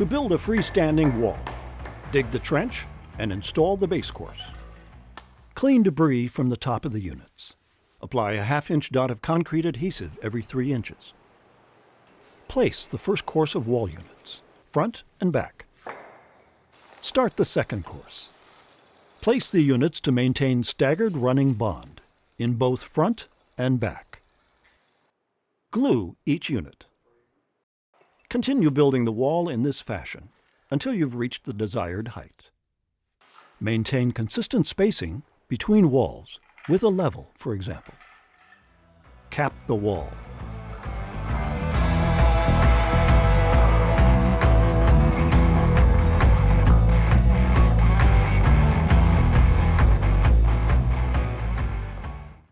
To build a freestanding wall, dig the trench and install the base course. Clean debris from the top of the units. Apply a 1/2 inch dot of concrete adhesive every 3 inches. Place the first course of wall units, front and back. Start the second course. Place the units to maintain staggered running bond in both front and back. Glue each unit. Continue building the wall in this fashion until you've reached the desired height. Maintain consistent spacing between walls with a level, for example. Cap the wall